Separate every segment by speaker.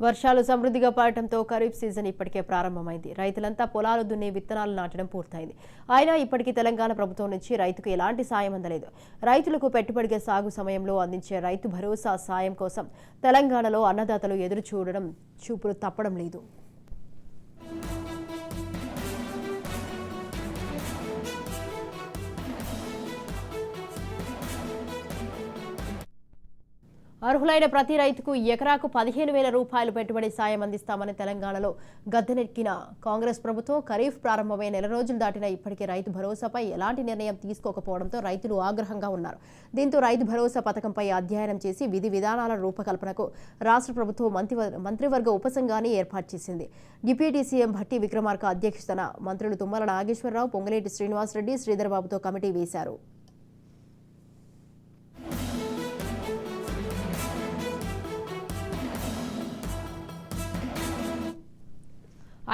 Speaker 1: వర్షాలు సమృద్ధిగా పడటంతో ఖరీఫ్ సీజన్ ఇప్పటికే ప్రారంభమైంది. రైతులంతా పొలాలు దున్ని విత్తనాలు నాటడం పూర్తయింది. అయినా ఇప్పటికీ తెలంగాణ ప్రభుత్వం నుంచి రైతుకు ఎలాంటి సాయం అందలేదు. రైతులకు పెట్టుబడిగా సాగు సమయంలో అందించే రైతు భరోసా సాయం కోసం తెలంగాణలో అన్నదాతలు ఎదురు చూపులు తప్పడం లేదు. అర్హులైన ప్రతి రైతుకు ఎకరాకు 15,000 రూపాయలు పెట్టుబడి సాయం అందిస్తామని తెలంగాణలో గద్దెనెక్కిన కాంగ్రెస్ ప్రభుత్వం ఖరీఫ్ ప్రారంభమై నెల రోజులు దాటినా ఇప్పటికే రైతు భరోసాపై ఎలాంటి నిర్ణయం తీసుకోకపోవడంతో రైతులు ఆగ్రహంగా ఉన్నారు. దీంతో రైతు భరోసా పథకంపై అధ్యయనం చేసి విధి విధానాల రూపకల్పనకు రాష్ట్ర ప్రభుత్వం మంత్రివర్గ ఉపసంఘాన్ని ఏర్పాటు చేసింది. డిప్యూటీ సీఎం భట్టి విక్రమార్క అధ్యక్షతన మంత్రులు తుమ్మల నాగేశ్వరరావు, పొంగులేటి శ్రీనివాసరెడ్డి, శ్రీధర్బాబుతో కమిటీ వేశారు.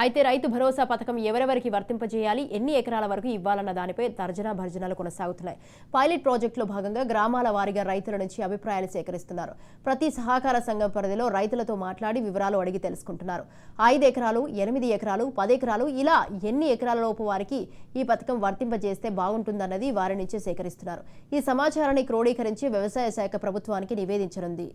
Speaker 1: అయితే రైతు భరోసా పథకం ఎవరెవరికి వర్తింపజేయాలి, ఎన్ని ఎకరాల వరకు ఇవ్వాలన్న దానిపై తర్జనా భర్జనాలు కొనసాగుతున్నాయి. పైలట్ ప్రాజెక్టులో భాగంగా గ్రామాల వారీగా రైతుల నుంచి అభిప్రాయాలు సేకరిస్తున్నారు. ప్రతి సహకార సంఘం పరిధిలో రైతులతో మాట్లాడి వివరాలు అడిగి తెలుసుకుంటున్నారు. 5 ఎకరాలు, 8 ఎకరాలు, 10 ఎకరాలు ఇలా ఎన్ని ఎకరాల లోపు వారికి ఈ పథకం వర్తింపజేస్తే బాగుంటుందన్నది వారి నుంచి సేకరిస్తున్నారు. ఈ సమాచారాన్ని క్రోడీకరించి వ్యవసాయ శాఖ ప్రభుత్వానికి నివేదించనుంది.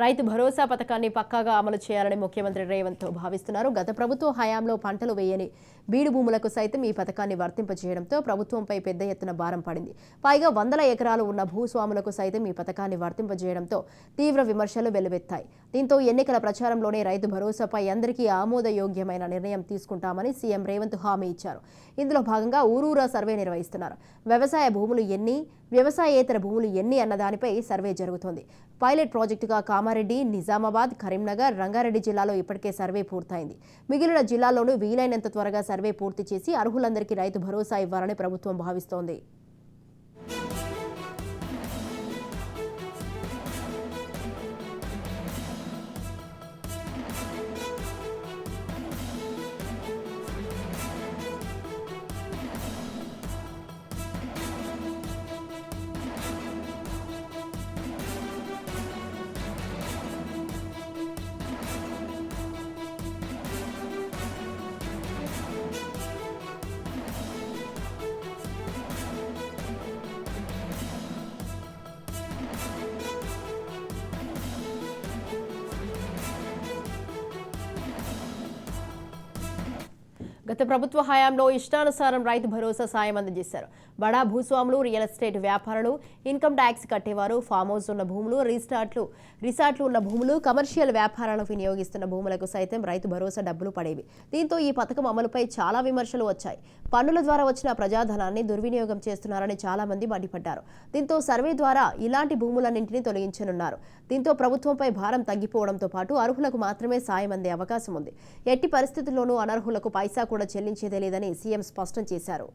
Speaker 1: రైతు భరోసా పథకాన్ని పక్కాగా అమలు చేయాలని ముఖ్యమంత్రి రేవంత్ భావిస్తున్నారు. గత ప్రభుత్వ హయాంలో పంటలు వేయని బీడు భూములకు సైతం ఈ పథకాన్ని వర్తింపజేయడంతో ప్రభుత్వంపై పెద్ద ఎత్తున భారం పడింది. పైగా 100 ఎకరాలు ఉన్న భూస్వాములకు సైతం ఈ పథకాన్ని వర్తింపజేయడంతో తీవ్ర విమర్శలు వెల్లువెత్తాయి. దీంతో ఎన్నికల ప్రచారంలోనే రైతు భరోసాపై అందరికీ ఆమోదయోగ్యమైన నిర్ణయం తీసుకుంటామని సీఎం రేవంత్ హామీ ఇచ్చారు. ఇందులో భాగంగా ఊరూరా సర్వే నిర్వహిస్తున్నారు. వ్యవసాయ భూములు ఎన్ని, వ్యవసాయేతర భూములు ఎన్ని అన్న దానిపై సర్వే జరుగుతోంది. పైలట్ ప్రాజెక్టుగా కామారెడ్డి, నిజామాబాద్, కరీంనగర్, రంగారెడ్డి జిల్లాలో ఇప్పటికే సర్వే పూర్తయింది. మిగిలిన జిల్లాల్లోనూ వీలైనంత త్వరగా సర్వే పూర్తి చేసి అర్హులందరికీ రైతు భరోసా ఇవ్వాలని ప్రభుత్వం భావిస్తోంది. గత ప్రభుత్వ హయాంలో ఇష్టానుసారం రైతు భరోసా సాయం అందజేశారు. బడా భూస్వాములు, రియల్ ఎస్టేట్ వ్యాపారులు, ఇన్కమ్ ట్యాక్స్ కట్టేవారు, ఫామ్ హౌస్ ఉన్న భూములు, రిసార్ట్లు ఉన్న భూములు, కమర్షియల్ వ్యాపారాలను వినియోగిస్తున్న భూములకు సైతం రైతు భరోసా డబ్బులు పడేవి. దీంతో ఈ పథకం అమలుపై చాలా విమర్శలు వచ్చాయి. పన్నుల ద్వారా వచ్చిన ప్రజాధనాన్ని దుర్వినియోగం చేస్తున్నారని చాలా మంది మండిపడ్డారు. దీంతో సర్వే ద్వారా ఇలాంటి భూములన్నింటినీ తొలగించనున్నారు. దీంతో ప్రభుత్వంపై భారం తగ్గిపోవడంతో పాటు అర్హులకు మాత్రమే సాయం అందే అవకాశం ఉంది. ఎట్టి పరిస్థితుల్లోనూ అనర్హులకు పైసా కూడా చెల్లించేదే లేదని సీఎం స్పష్టం చేశారు.